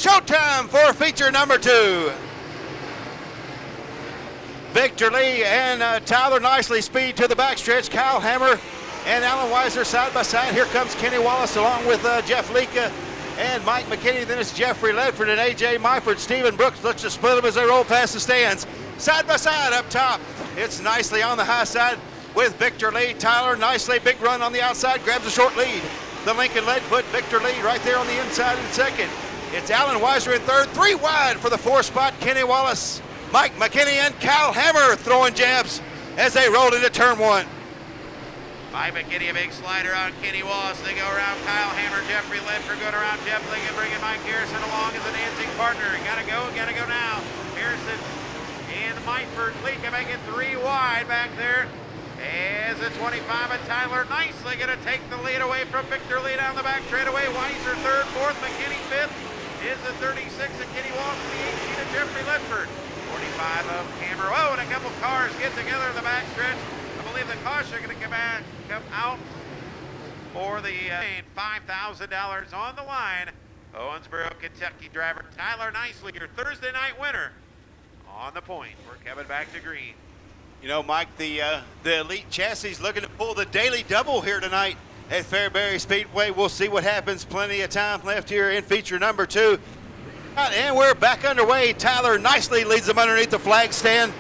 showtime for feature number 2. Victor Lee and Tyler Nicely speed to the backstretch. Kyle Hammer and Alan Weiser side by side. Here comes Kenny Wallace along with Jeff Leka and Mike McKinney. Then it's Jeffrey Ledford and A.J. Myford. Stephen Brooks looks to split them as they roll past the stands. Side by side up top. It's Nicely on the high side with Victor Lee. Tyler Nicely, big run on the outside, grabs a short lead. The Lincoln Leadfoot, Victor Lee right there on the inside in second. It's Alan Weiser in third. 3 wide for the 4 spot. Kenny Wallace, Mike McKinney, and Kyle Hammer throwing jabs as they roll into turn 1. Mike McKinney, a big slider on Kenny Wallace. They go around Kyle Hammer, Jeffrey Ledford going around Jeff Lincoln, bringing Mike Harrison along as a dancing partner. Gotta go now. Harrison and Myford Leka make it 3 wide back there. As the 25 and Tyler Nicely gonna take the lead away from Victor Lee down the back straightaway. Weiser third, fourth, McKinney fifth. Is the 36 and Kenny Wallace, the 18 and Jeffrey Ledford. 45 of Hammer. Oh, and a couple cars get together in the backstretch. I believe the caution are going to come out for the $5,000 on the line. Owensboro, Kentucky driver Tyler Nicely, your Thursday night winner on the point. We're coming back to green. You know, Mike, the Elite Chassis looking to pull the daily double here tonight at Fairbury Speedway. We'll see what happens. Plenty of time left here in feature number 2. And we're back underway. Tyler Nicely leads them underneath the flag stand.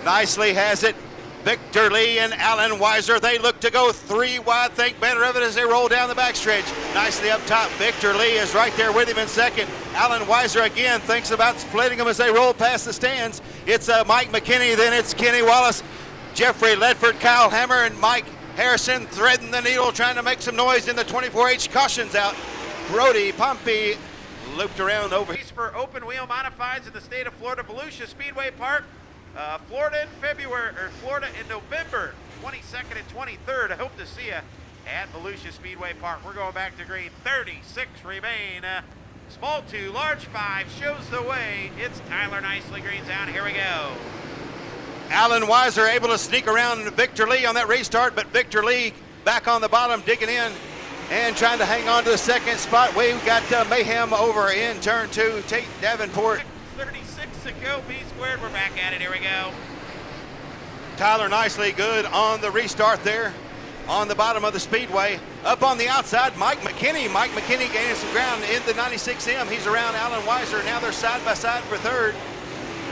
Nicely has it. Victor Lee and Alan Weiser, they look to go 3 wide. Think better of it as they roll down the backstretch. Nicely up top. Victor Lee is right there with him in second. Alan Weiser again thinks about splitting them as they roll past the stands. It's Mike McKinney, then it's Kenny Wallace, Jeffrey Ledford, Kyle Hammer, and Mike Harrison threading the needle, trying to make some noise in the 24H. Cautions out. Brody Pompey looped around over. For open wheel modifieds in the state of Florida, Volusia Speedway Park. Florida in November 22nd and 23rd. I hope to see you at Volusia Speedway Park. We're going back to green. 36 remain. Small 2, large 5 shows the way. It's Tyler Nicely, green's out. Here we go. Alan Weiser able to sneak around Victor Lee on that restart, but Victor Lee back on the bottom, digging in and trying to hang on to the second spot. We've got mayhem over in turn 2. Tate Davenport. 36 to go, B squared. We're back at it. Here we go. Tyler Nicely good on the restart there on the bottom of the speedway. Up on the outside, Mike McKinney. Mike McKinney gaining some ground in the 96M. He's around Alan Weiser. Now they're side by side for third.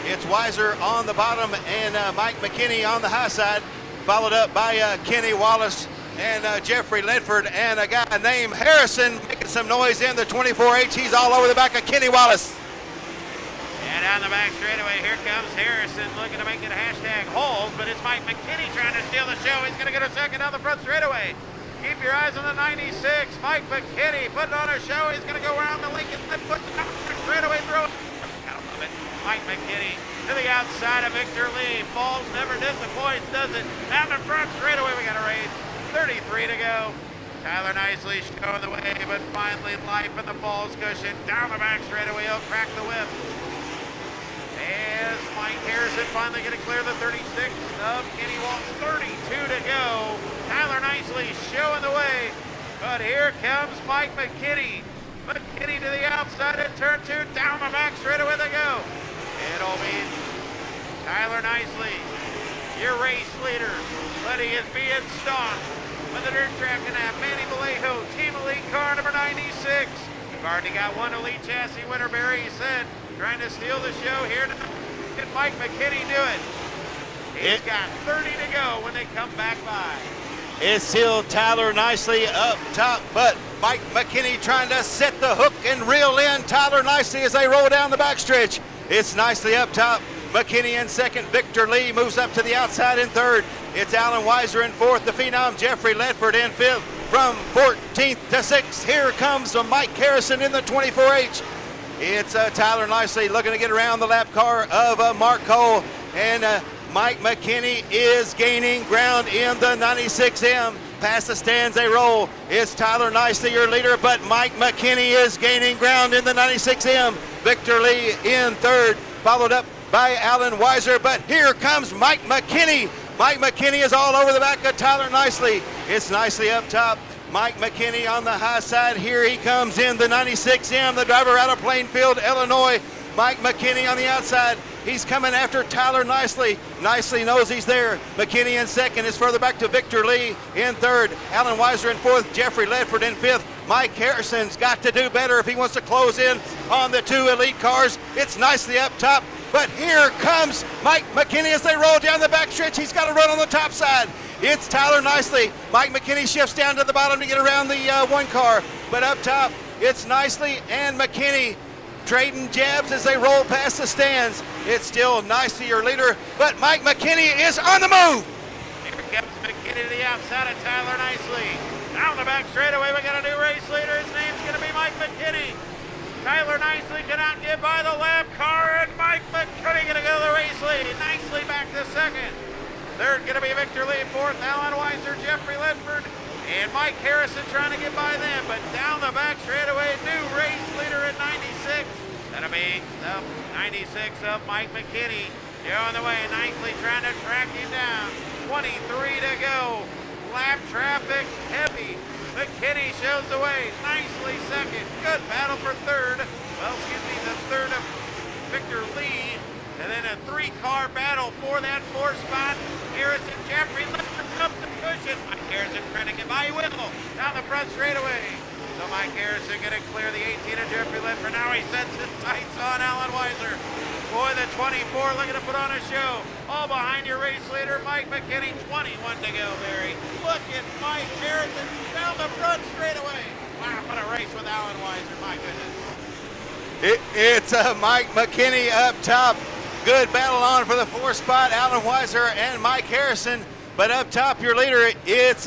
It's Weiser on the bottom and Mike McKinney on the high side, followed up by Kenny Wallace and Jeffrey Ledford, and a guy named Harrison making some noise in the 24H. He's all over the back of Kenny Wallace. And down the back straightaway, here comes Harrison looking to make it hashtag holes, but it's Mike McKinney trying to steal the show. He's going to get a second down the front straightaway. Keep your eyes on the 96. Mike McKinney putting on a show. He's going to go around the Lincoln Leadfoot straightaway throw. Mike McKinney to the outside of Victor Lee. Falls never disappoints, does it? Down the front straightaway, we got a race. 33 to go. Tyler Nicely showing the way, but finally life in the falls cushion. Down the back straightaway, he'll crack the whip. As Mike Harrison finally going to clear the 36 of Kenny Wallace. 32 to go. Tyler Nicely showing the way, but here comes Mike McKinney. McKinney to the outside at turn 2. Down the back straightaway they go. It'll be Tyler Nicely, your race leader, but he is being stalked with the dirt track and that Manny Vallejo, Team Elite car number 96. We've already got one Elite Chassis winner, Barry, he said, trying to steal the show here. Can Mike McKinney do it? He's got 30 to go when they come back by. It's still Tyler Nicely up top, but Mike McKinney trying to set the hook and reel in Tyler Nicely as they roll down the backstretch. It's Nicely up top. McKinney in second. Victor Lee moves up to the outside in third. It's Alan Weiser in fourth. The phenom Jeffrey Ledford in fifth. From 14th to 6th, here comes Mike Harrison in the 24H. It's Tyler Nicely looking to get around the lap car of Mark Cole. And Mike McKinney is gaining ground in the 96M. Past the stands they roll. It's Tyler Nicely, your leader, but Mike McKinney is gaining ground in the 96M. Victor Lee in third, followed up by Alan Weiser, but here comes Mike McKinney. Mike McKinney is all over the back of Tyler Nicely. It's Nicely up top. Mike McKinney on the high side. Here he comes in the 96M, the driver out of Plainfield, Illinois. Mike McKinney on the outside. He's coming after Tyler Nicely. Nicely knows he's there. McKinney in second is further back to Victor Lee in third. Alan Weiser in fourth. Jeffrey Ledford in fifth. Mike Harrison's got to do better if he wants to close in on the two elite cars. It's Nicely up top. But here comes Mike McKinney as they roll down the backstretch. He's got to run on the top side. It's Tyler Nicely. Mike McKinney shifts down to the bottom to get around the one car. But up top, it's Nicely and McKinney trading jabs as they roll past the stands. It's still Nicely your leader, but Mike McKinney is on the move. Here comes McKinney to the outside of Tyler Nicely. Down the back straightaway, we got a new race leader. His name's going to be Mike McKinney. Tyler Nicely cannot get by the lap car, and Mike McKinney going to go to the race lead. Nicely back to second. Third going to be Victor Lee. Fourth, Alan Weiser, Jeffrey Ledford, and Mike Harrison trying to get by them. But down the back straightaway, new race leader at 96. That'll be the 96 of Mike McKinney. Going the way, Nicely trying to track him down. 23 to go. Lap traffic heavy. McKinney shows the way. Nicely second. Good battle for third. Well, excuse me, the third of Victor Lee. And then a three-car battle for that fourth spot. Harrison, Jeffrey, Ledford comes to cushion. Mike Harrison trying to get by. He will. Down the front straightaway. So Mike Harrison going to clear the 18 of Jeffrey Ledford. Now he sets his sights on Alan Weiser. Boy, the 24 looking to put on a show. All behind your race leader, Mike McKinney. 21 to go, Barry. Look at Mike Harrison down the front straightaway. Wow, what a race with Alan Weiser. My goodness. It's Mike McKinney up top. Good battle on for the fourth spot, Alan Weiser and Mike Harrison. But up top, your leader, it's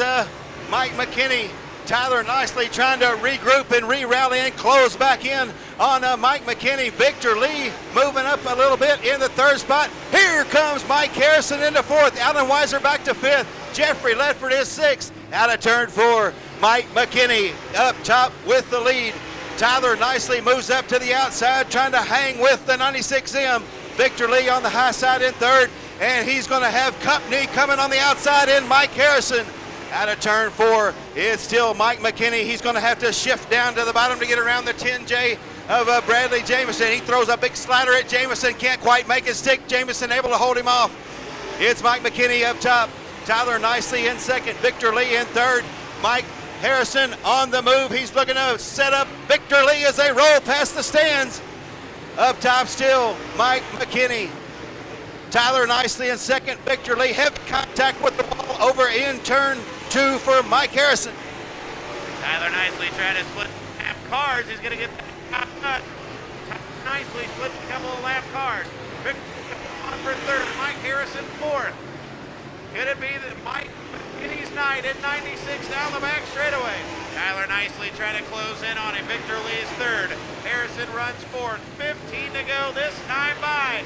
Mike McKinney. Tyler Nicely trying to regroup and re-rally and close back in on Mike McKinney. Victor Lee moving up a little bit in the third spot. Here comes Mike Harrison into fourth. Alan Weiser back to fifth. Jeffrey Ledford is sixth. Out of turn four, Mike McKinney up top with the lead. Tyler Nicely moves up to the outside trying to hang with the 96M. Victor Lee on the high side in third, and he's going to have company coming on the outside in Mike Harrison. Out of turn four, it's still Mike McKinney. He's going to have to shift down to the bottom to get around the 10J of Bradley Jamison. He throws a big slider at Jamison, can't quite make it stick. Jamison able to hold him off. It's Mike McKinney up top. Tyler Nicely in second, Victor Lee in third. Mike Harrison on the move. He's looking to set up Victor Lee as they roll past the stands. Up top still, Mike McKinney. Tyler Nicely in second, Victor Lee. Heavy contact with the ball over in turn two for Mike Harrison. Tyler Nicely trying to split lap cars. He's going to get that nut. Nicely splits a couple of lap cars. Victor on for third, Mike Harrison fourth. Could it be that Mike McKinney's night at 96 down the back straightaway? Tyler Nicely trying to close in on him. Victor Lee is third. Harrison runs fourth. 15 to go this time by.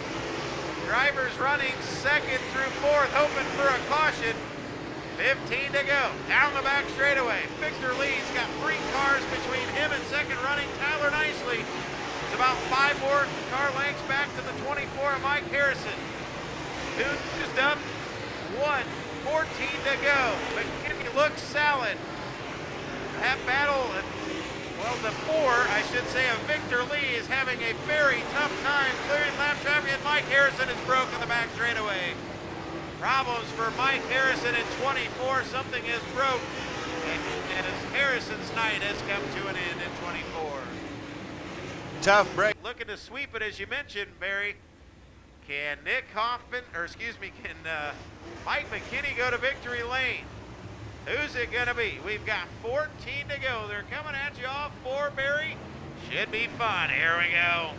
Drivers running second through fourth, hoping for a caution. 15 to go. Down the back straightaway. Victor Lee's got three cars between him and second running Tyler Nicely. It's about 5 more car lengths back to the 24 of Mike Harrison. Who's just up? 14 to go. McKinney looks solid. That battle, well, the 4, I should say, of Victor Lee is having a very tough time clearing lap traffic, and Mike Harrison is broken the back straightaway. Problems for Mike Harrison at 24. Something is broke, and as Harrison's night has come to an end at 24. Tough break. Looking to sweep it, as you mentioned, Barry. Can Mike McKinney go to victory lane? Who's it going to be? We've got 14 to go. They're coming at you off 4, Barry. Should be fun. Here we go.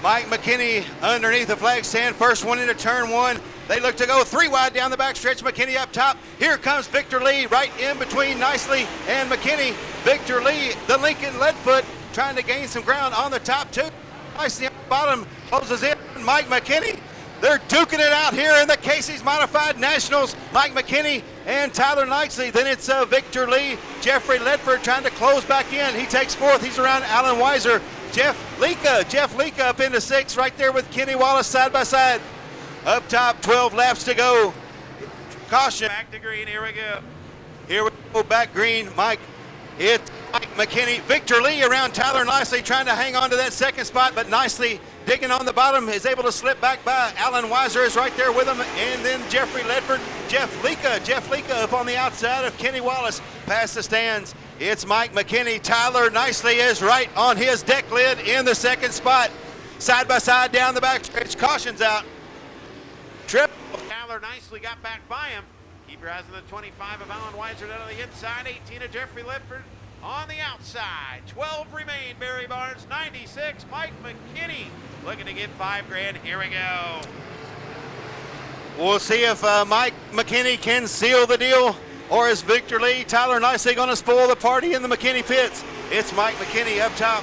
Mike McKinney underneath the flag stand. First one into turn one. They look to go 3 wide down the backstretch. McKinney up top. Here comes Victor Lee right in between Nicely and McKinney. Victor Lee, the Lincoln Leadfoot, trying to gain some ground on the top 2. Nicely on the bottom, closes in Mike McKinney. They're duking it out here in the Casey's Modified Nationals. Mike McKinney and Tyler Nicely. Then it's Victor Lee, Jeffrey Ledford trying to close back in. He takes fourth. He's around Alan Weiser. Jeff Leka up into 6th right there with Kenny Wallace side by side. Up top, 12 laps to go. Caution. Back to green. Here we go. Here we go, back green, Mike. It's Mike McKinney. Victor Lee around Tyler nicely, trying to hang on to that second spot, but nicely digging on the bottom, is able to slip back by. Alan Weiser is right there with him, and then Jeffrey Ledford. Jeff Leka up on the outside of Kenny Wallace past the stands. It's Mike McKinney. Tyler nicely is right on his deck lid in the second spot. Side by side down the backstretch. Caution's out. Trip. Tyler nicely got back by him. Keep your eyes on the 25 of Alan Weiser down on the inside. 18 of Jeffrey Ledford on the outside. 12 remain. Barry Barnes. 96. Mike McKinney looking to get $5 grand. Here we go. We'll see if Mike McKinney can seal the deal, or is Victor Lee, Tyler Nicely going to spoil the party in the McKinney pits? It's Mike McKinney up top.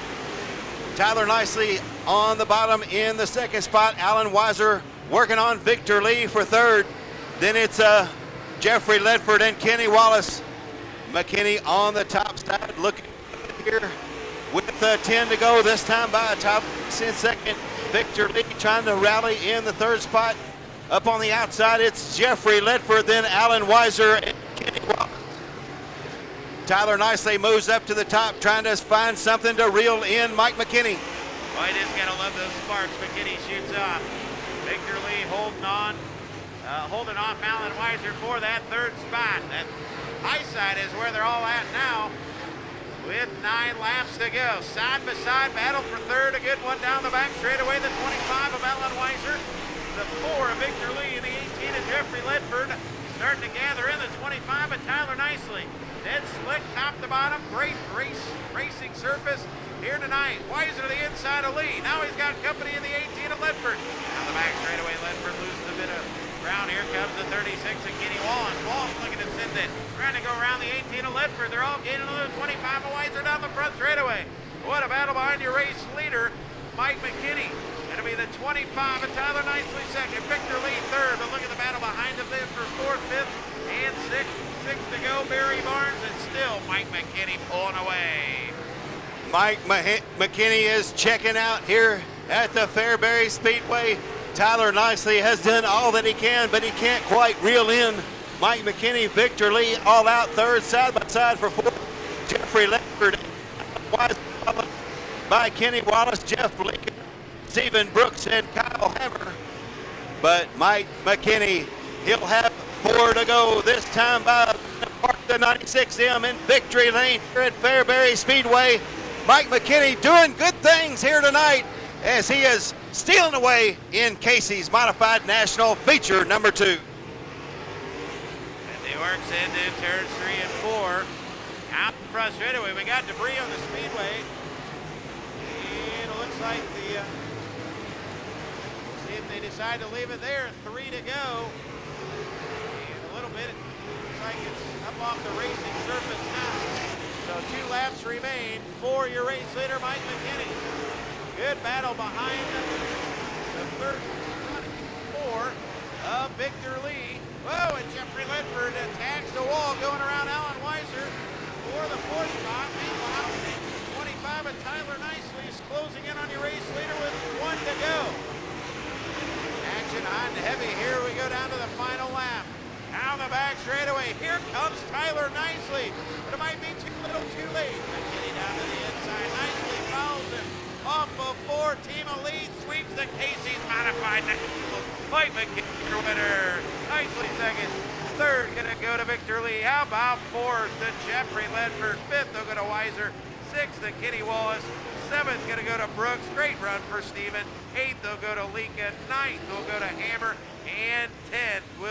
Tyler Nicely on the bottom in the second spot. Alan Weiser working on Victor Lee for third. Then it's Jeffrey Ledford and Kenny Wallace. McKinney on the top side, looking here with 10 to go. This time by top in second. Victor Lee trying to rally in the third spot. Up on the outside, it's Jeffrey Ledford, then Alan Weiser and Kenny Wallace. Tyler Nicely moves up to the top, trying to find something to reel in Mike McKinney. Boy, just gotta love those sparks. McKinney shoots off. Victor Lee holding on Alan Weiser for that third spot. That high side is where they're all at now, with 9 laps to go. Side by side battle for third. A good one down the back straightaway. The 25 of Alan Weiser, the 4 of Victor Lee, and the 18 of Jeffrey Ledford. Starting to gather in the 25 of Tyler Nicely. Dead slick, top to bottom. Great racing surface here tonight. Weiser to the inside of Lee. Now he's got company in the 18 of Ledford. Down the back straightaway, Ledford loses a bit of ground. Here comes the 36 of Kenny Wallace. Wallace looking to send it. Trying to go around the 18 of Ledford. They're all gaining another 25 of Weiser down the front straightaway. What a battle behind your race leader, Mike McKinney. It'll be the 25 of Tyler Nicely second. Victor Lee third. But look at the battle behind them there for fourth, fifth, and sixth. 6 to go. Barry Barnes, and still Mike McKinney pulling away. Mike McKinney is checking out here at the Fairbury Speedway. Tyler Nicely has done all that he can, but he can't quite reel in Mike McKinney. Victor Lee all out third, side by side for fourth. Jeffrey Ledford by Kenny Wallace, Jeff Lee, Stephen Brooks, and Kyle Hammer. But Mike McKinney, he'll have 4 to go this time by the 96M in victory lane here at Fairbury Speedway. Mike McKinney doing good things here tonight as he is stealing away in Casey's Modified National Feature number 2. And he works into turns 3 and 4. Out in front straightaway, we got debris on the speedway. And it looks like see if they decide to leave it there. 3 to go. And a little bit, it looks like it's up off the racing surface now. So 2 laps remain for your race leader, Mike McKinney. Good battle behind the third 4 of Victor Lee. Whoa, and Jeffrey Ledford attacks the wall going around Alan Weiser for the 4th spot. Meanwhile, 25 of Tyler Nicely is closing in on your race leader with 1 to go. Action hot and heavy. Here we go down to the final lap. Down the back straightaway. Here comes Tyler Nicely. But it might be too little too late. McKinney down to the inside. Nicely follows him. Off of 4. Team Elite sweeps the Casey's Modified Nationals. Mike McKinney, your winner. Nicely second. Third gonna go to Victor Lee. How about 4th to Jeffrey Ledford? 5th will go to Weiser. 6th to Kenny Wallace. 7th gonna go to Brooks. Great run for Steven. 8th will go to Leka. 9th will go to Hammer. And 10th will